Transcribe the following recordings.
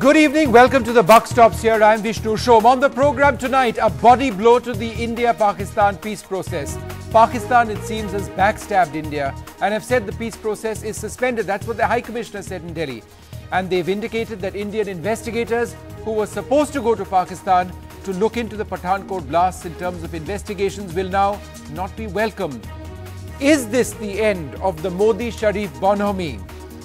Good evening, welcome to the Buck Stops here. I'm Vishnu Shom. On the program tonight, a body blow to the India-Pakistan peace process. Pakistan, it seems, has backstabbed India and have said the peace process is suspended. That's what the High Commissioner said in Delhi. And they've indicated that Indian investigators who were supposed to go to Pakistan to look into the Pathankot blasts in terms of investigations will now not be welcomed. Is this the end of the Modi-Sharif bonhomie?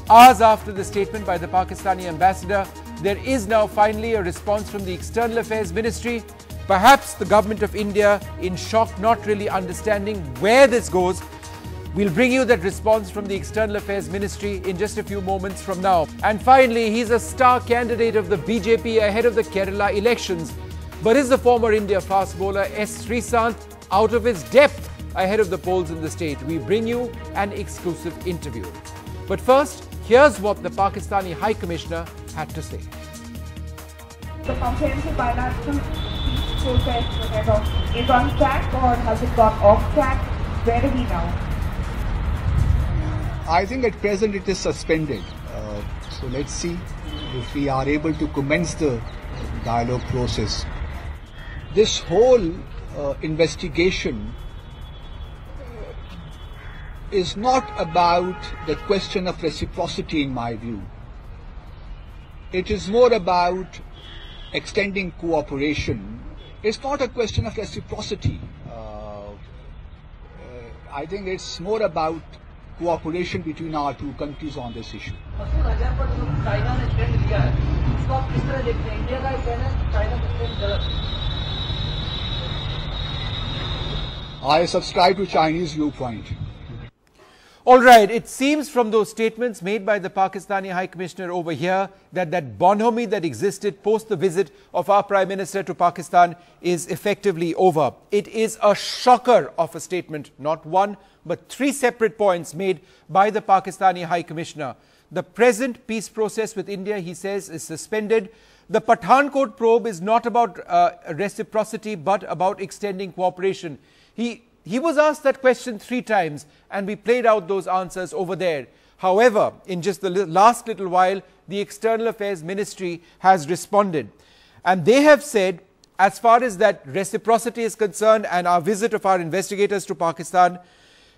Hours after the statement by the Pakistani ambassador, there is now finally a response from the External Affairs Ministry. Perhaps the government of India in shock, not really understanding where this goes. We'll bring you that response from the External Affairs Ministry in just a few moments from now. And finally, he's a star candidate of the BJP ahead of the Kerala elections. But is the former India fast bowler S. Sreesanth out of his depth ahead of the polls in the state? We bring you an exclusive interview. But first, here's what the Pakistani High Commissioner had to say. The comprehensive bilateral peace process is on track, or has it gone off track? Where are we now? I think at present it is suspended. So let's see if we are able to commence the dialogue process. This whole investigation is not about the question of reciprocity in my view. It is more about extending cooperation. It's not a question of reciprocity. I think it's more about cooperation between our two countries on this issue. I subscribe to Chinese viewpoint. All right, it seems from those statements made by the Pakistani High Commissioner over here that that bonhomie that existed post the visit of our Prime Minister to Pakistan is effectively over. It is a shocker of a statement, not one, but three separate points made by the Pakistani High Commissioner. The present peace process with India, he says, is suspended. The Pathankot probe is not about reciprocity, but about extending cooperation. He was asked that question 3 times and we played out those answers over there. However, in just the last little while, the External Affairs Ministry has responded. And they have said, as far as that reciprocity is concerned and our visit of our investigators to Pakistan,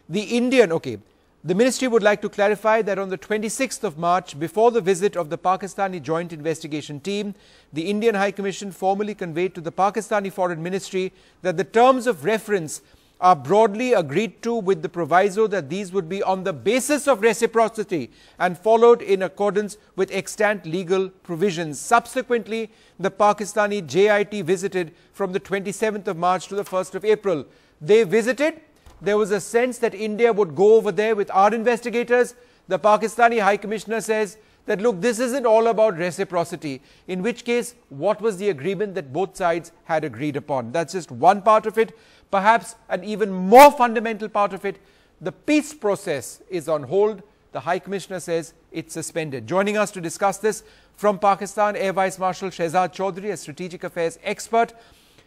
the ministry would like to clarify that on the 26th of March, before the visit of the Pakistani Joint Investigation Team, the Indian High Commission formally conveyed to the Pakistani Foreign Ministry that the terms of reference are broadly agreed to with the proviso that these would be on the basis of reciprocity and followed in accordance with extant legal provisions. Subsequently, the Pakistani JIT visited from the 27th of March to the 1st of April. They visited. There was a sense that India would go over there with our investigators. The Pakistani High Commissioner says that, look, this isn't all about reciprocity. In which case, what was the agreement that both sides had agreed upon? That's just one part of it. Perhaps an even more fundamental part of it, the peace process is on hold. The High Commissioner says it's suspended. Joining us to discuss this from Pakistan, Air Vice Marshal Shehzad Chaudhry, a strategic affairs expert,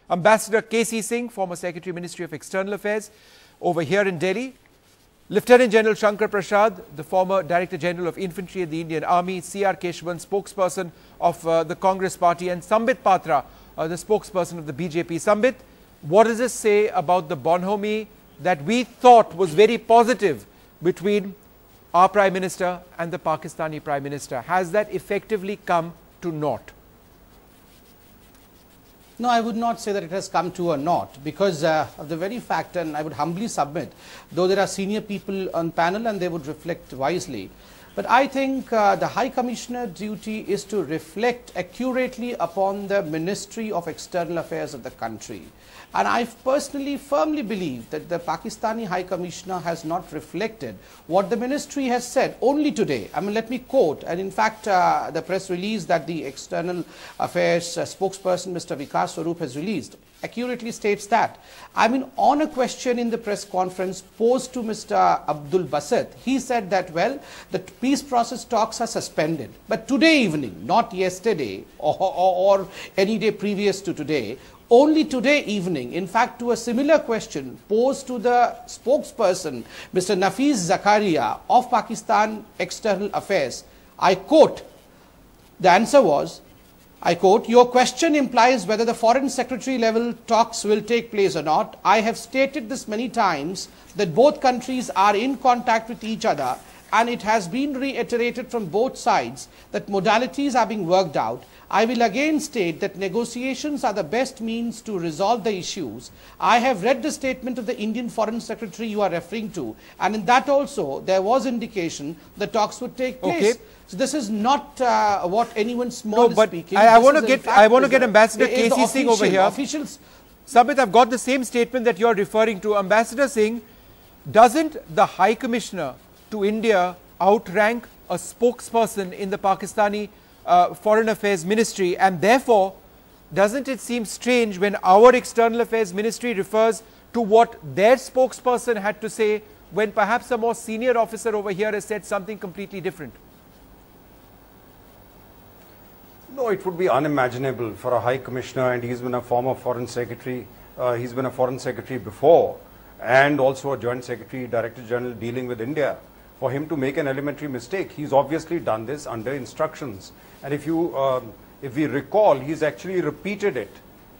Ambassador K.C. Singh, former Secretary, Ministry of External Affairs, over here in Delhi, Lieutenant General Shankar Prasad, the former Director General of Infantry in the Indian Army, C.R. Keshavan, spokesperson of the Congress Party, and Sambit Patra, the spokesperson of the BJP. Sambit, what does this say about the bonhomie that we thought was very positive between our Prime Minister and the Pakistani Prime Minister? Has that effectively come to naught? No, I would not say that it has come to a naught because of the very fact, and I would humbly submit, though there are senior people on panel and they would reflect wisely, but I think the High Commissioner duty is to reflect accurately upon the Ministry of External Affairs of the country. And I personally firmly believe that the Pakistani High Commissioner has not reflected what the ministry has said only today. I mean, let me quote, and in fact, the press release that the External Affairs spokesperson, Mr. Vikas Swarup, has released accurately states that, I mean, on a question in the press conference posed to Mr. Abdul Basit, he said that, well, the peace process talks are suspended. But today evening, not yesterday or any day previous to today, only today evening, in fact, to a similar question posed to the spokesperson, Mr. Nafiz Zakaria of Pakistan External Affairs, I quote, the answer was, I quote, "Your question implies whether the foreign secretary level talks will take place or not. I have stated this many times that both countries are in contact with each other, and it has been reiterated from both sides that modalities are being worked out. I will again state that negotiations are the best means to resolve the issues. I have read the statement of the Indian Foreign Secretary you are referring to, and in that also there was indication that talks would take place." Okay. So this is not what anyone small is speaking. I want to get Ambassador KC Singh over here. Officials. Samit, I've got the same statement that you're referring to. Ambassador Singh, doesn't the High Commissioner to India outrank a spokesperson in the Pakistani Foreign Affairs Ministry, and therefore doesn't it seem strange when our External Affairs Ministry refers to what their spokesperson had to say when perhaps a more senior officer over here has said something completely different? No, it would be unimaginable for a High Commissioner, and he's been a former Foreign Secretary, he's been a Foreign Secretary before, and also a Joint Secretary, Director General dealing with India, for him to make an elementary mistake. He's obviously done this under instructions. And if we recall, he's actually repeated it.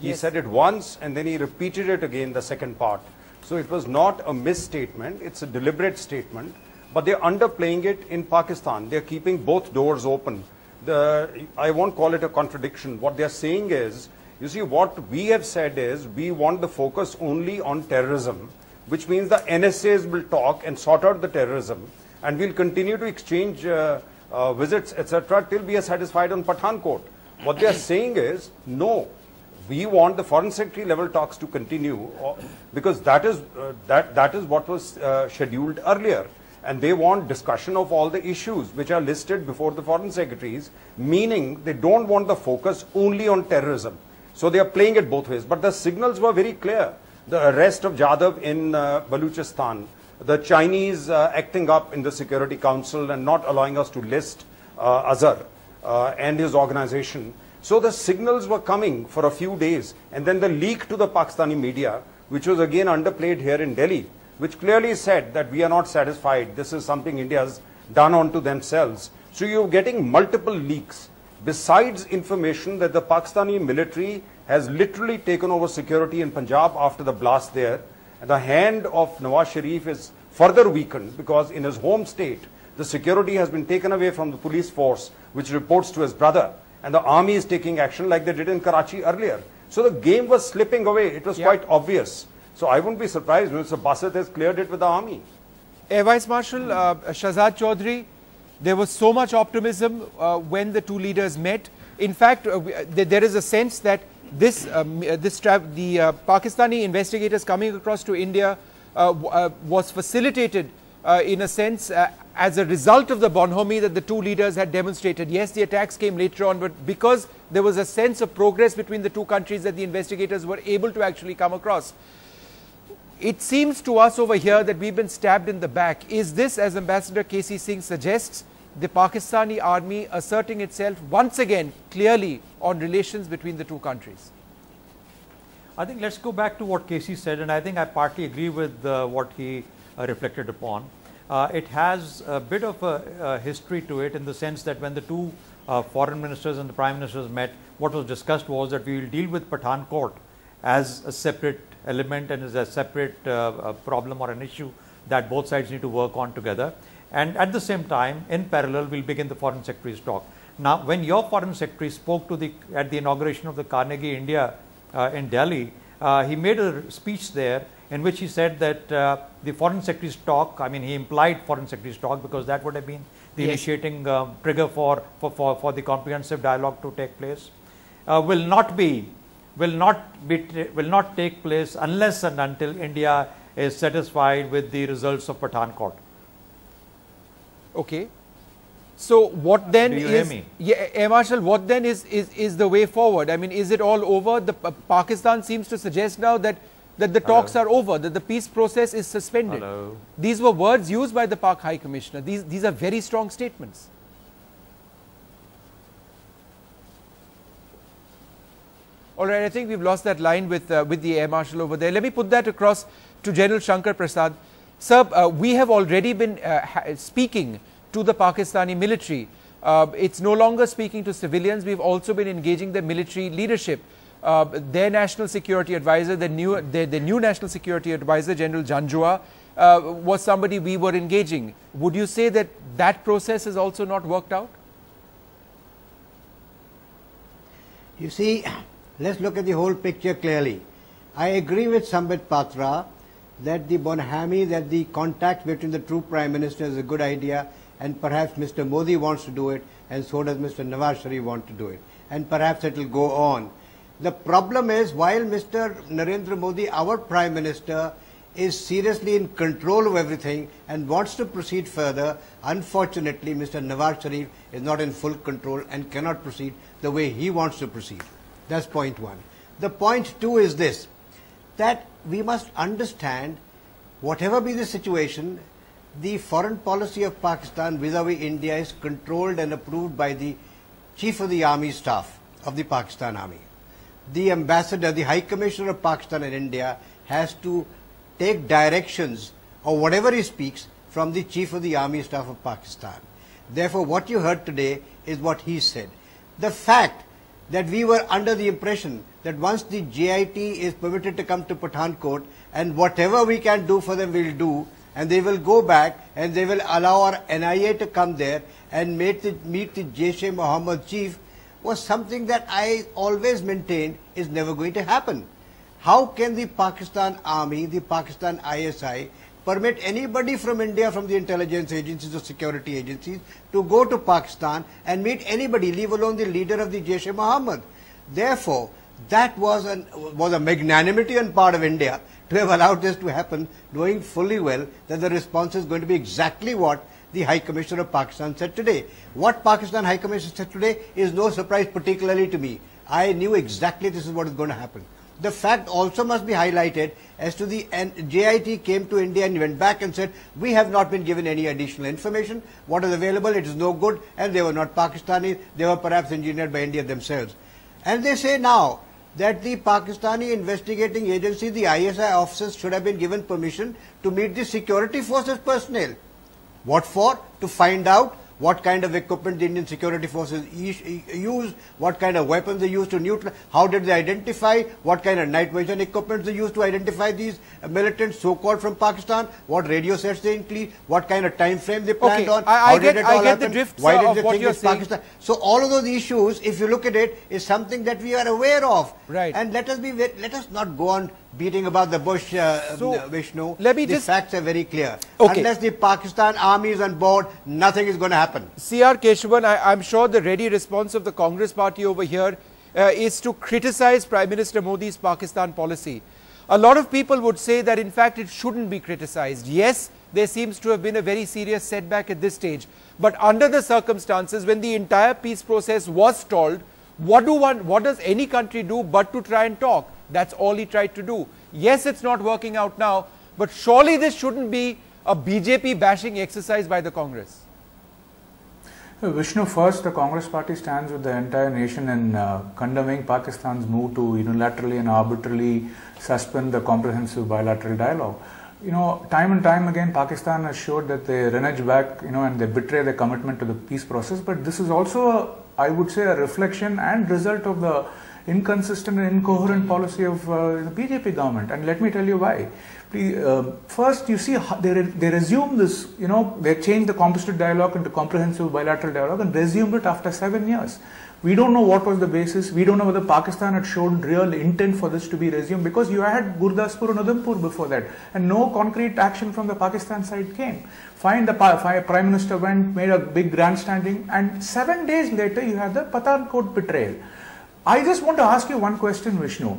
He said it once, and then he repeated it again, the second part. So it was not a misstatement, it's a deliberate statement, but they're underplaying it in Pakistan. They're keeping both doors open. I won't call it a contradiction. What they're saying is, you see, what we have said is we want the focus only on terrorism, which means the NSAs will talk and sort out the terrorism, and we'll continue to exchange visits, etc., till we are satisfied on Pathankot. What they are saying is, no, we want the Foreign Secretary level talks to continue, because that is what was scheduled earlier. And they want discussion of all the issues which are listed before the foreign secretaries, meaning they don't want the focus only on terrorism. So they are playing it both ways. But the signals were very clear. The arrest of Jadhav in Baluchistan, the Chinese acting up in the Security Council and not allowing us to list Azhar and his organization. So the signals were coming for a few days. And then the leak to the Pakistani media, which was again underplayed here in Delhi, which clearly said that we are not satisfied. This is something India has done onto themselves. So you're getting multiple leaks, besides information that the Pakistani military has literally taken over security in Punjab after the blast there. And the hand of Nawaz Sharif is further weakened because in his home state, the security has been taken away from the police force, which reports to his brother. And the army is taking action like they did in Karachi earlier. So the game was slipping away. It was quite obvious. So I wouldn't be surprised when Mr. Basit has cleared it with the army. Air Vice Marshal Shahzad Chaudhry, there was so much optimism when the two leaders met. In fact, there is a sense that the Pakistani investigators coming across to India was facilitated in a sense as a result of the bonhomie that the two leaders had demonstrated. Yes, the attacks came later on, but because there was a sense of progress between the two countries that the investigators were able to actually come across. It seems to us over here that we've been stabbed in the back. Is this, as Ambassador KC Singh suggests, the Pakistani army asserting itself once again clearly on relations between the two countries? I think let's go back to what KC said, and I think I partly agree with what he reflected upon. It has a bit of a history to it, in the sense that when the two foreign ministers and the prime ministers met, what was discussed was that we will deal with Pathankot as a separate element and as a separate problem or an issue that both sides need to work on together. And at the same time, in parallel, we'll begin the foreign secretary's talk. Now, when your foreign secretary spoke to at the inauguration of the Carnegie India in Delhi, he made a speech there in which he said that the foreign secretary's talk, I mean, he implied foreign secretary's talk because that would have been the initiating trigger for the comprehensive dialogue to take place, will not take place unless and until India is satisfied with the results of Pathankot. Okay. So what then Do you hear me? Yeah, Air Marshal, what then is the way forward? I mean, is it all over? Pakistan seems to suggest now that the talks are over, that the peace process is suspended. Hello. These were words used by the Pak High Commissioner. These are very strong statements. All right, I think we've lost that line with the Air Marshal over there. Let me put that across to General Shankar Prasad. Sir, we have already been speaking to the Pakistani military. It's no longer speaking to civilians. We've also been engaging the military leadership. Their national security advisor, the new national security advisor, General Janjua, was somebody we were engaging. Would you say that that process has also not worked out? You see, let's look at the whole picture clearly. I agree with Sambit Patra that the bonhomie, that the contact between the two Prime Ministers is a good idea, and perhaps Mr. Modi wants to do it, and so does Mr. Modi-Sharif want to do it, and perhaps it will go on. The problem is, while Mr. Narendra Modi, our Prime Minister, is seriously in control of everything and wants to proceed further, unfortunately Mr. Modi-Sharif is not in full control and cannot proceed the way he wants to proceed. That's point one. The point two is this, that we must understand, whatever be the situation, the foreign policy of Pakistan vis-a-vis India is controlled and approved by the Chief of the Army Staff of the Pakistan Army. The ambassador, the High Commissioner of Pakistan in India has to take directions or whatever he speaks from the Chief of the Army Staff of Pakistan. Therefore, what you heard today is what he said. The fact that we were under the impression that once the JIT is permitted to come to Pathankot, and whatever we can do for them we'll do, and they will go back and they will allow our NIA to come there and meet the Jaish-e-Mohammed chief, was something that I always maintained is never going to happen. How can the Pakistan Army, the Pakistan ISI, permit anybody from India, from the intelligence agencies or security agencies, to go to Pakistan and meet anybody, leave alone the leader of the Jaish-e-Mohammed? Therefore, that was a magnanimity on part of India to have allowed this to happen, knowing fully well that the response is going to be exactly what the High Commissioner of Pakistan said today. What Pakistan High Commissioner said today is no surprise particularly to me. I knew exactly this is what is going to happen. The fact also must be highlighted as to the JIT came to India and went back and said, we have not been given any additional information. What is available, it is no good, and they were not Pakistanis, they were perhaps engineered by India themselves. And they say now that the Pakistani investigating agency, the ISI officers, should have been given permission to meet the security forces personnel. What for? To find out what kind of equipment the Indian security forces use, what kind of weapons they use to neutralize, how did they identify, what kind of night vision equipment they use to identify these militants so-called from Pakistan, what radio sets they include, what kind of time frame they planned on, how did it all happen, the drift, why did they what think you're it's saying. Pakistan. So all of those issues, if you look at it, is something that we are aware of. Right. And let us not go on beating about the bush, Vishnu. The facts are very clear. Okay. Unless the Pakistan Army is on board, nothing is going to happen. C.R. Keshavan, I'm sure the ready response of the Congress party over here is to criticize Prime Minister Modi's Pakistan policy. A lot of people would say that in fact it shouldn't be criticized. Yes, there seems to have been a very serious setback at this stage. But under the circumstances, when the entire peace process was stalled, what does any country do but to try and talk? That's all he tried to do. Yes, it's not working out now, but surely this shouldn't be a BJP bashing exercise by the Congress. Vishnu, first the Congress party stands with the entire nation in condemning Pakistan's move to unilaterally and arbitrarily suspend the comprehensive bilateral dialogue. You know, time and time again Pakistan has showed that they renege back, and they betray their commitment to the peace process, but this is also, I would say, a reflection and result of the inconsistent and incoherent policy of the BJP government, and let me tell you why. First, you see, they resumed this, they changed the composite dialogue into comprehensive bilateral dialogue and resumed it after 7 years. We don't know what was the basis. We don't know whether Pakistan had shown real intent for this to be resumed, because you had Gurdaspur and Udhampur before that, and no concrete action from the Pakistan side came. Fine, the Prime Minister went, made a big grandstanding, and 7 days later you had the Pathankot betrayal. I just want to ask you one question, Vishnu.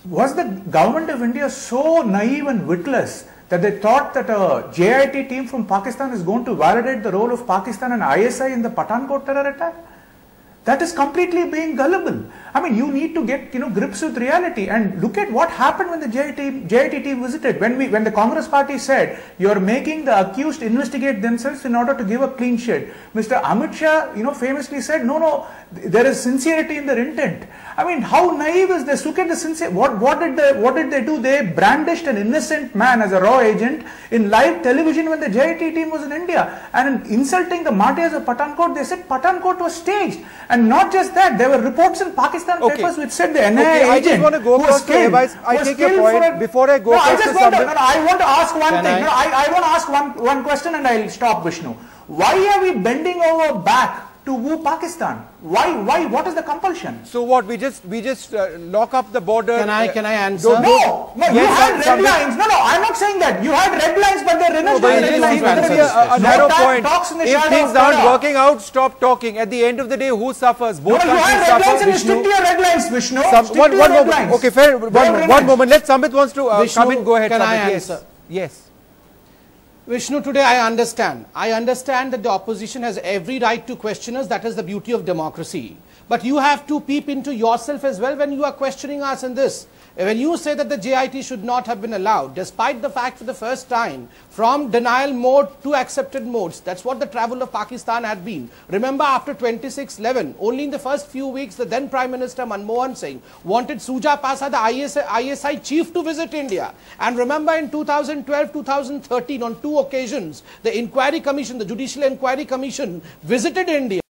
Was the government of India so naive and witless that they thought that a JIT team from Pakistan is going to validate the role of Pakistan and ISI in the Pathankot terror attack? that is completely being gullible. I mean, you need to get grips with reality and look at what happened when the JIT team visited. When the Congress party said you're making the accused investigate themselves in order to give a clean sheet, Mr. Amit Shah famously said no, there is sincerity in their intent. I mean, how naive is this? Look at the sincere. What did they do? They brandished an innocent man as a raw agent in live television when the JIT team was in India, and in insulting the martyrs of Pathankot, they said Pathankot was staged. And not just that, there were reports in Pakistan papers which said the NIA I agent just want to go across to Evais. I take your point. Before I go across to something. I want to ask one thing. I want to ask one question and I'll stop, Vishnu. Why are we bending over back to woo Pakistan? Why? What is the compulsion? So what? We just lock up the border. Can I answer? No. You had red lines. No. I'm not saying that. You had red lines, but they're no, but it just seems to be a narrow point. If things aren't working out, stop talking. At the end of the day, who suffers? Both countries suffer. And you stick to your red lines, Vishnu. One moment. Okay, fair. One moment. Let Samit wants to come in. Go ahead. Can I answer? Yes. Vishnu, today I understand. I understand that the opposition has every right to question us. That is the beauty of democracy. But you have to peep into yourself as well when you are questioning us in this. When you say that the JIT should not have been allowed, despite the fact for the first time, from denial mode to accepted modes, that's what the travel of Pakistan had been. Remember, after 26/11, only in the first few weeks, the then Prime Minister Manmohan Singh wanted Suja Pasa, the ISI chief, to visit India. And remember, in 2012, 2013, on 2 occasions, the Inquiry Commission, the Judicial Inquiry Commission, visited India.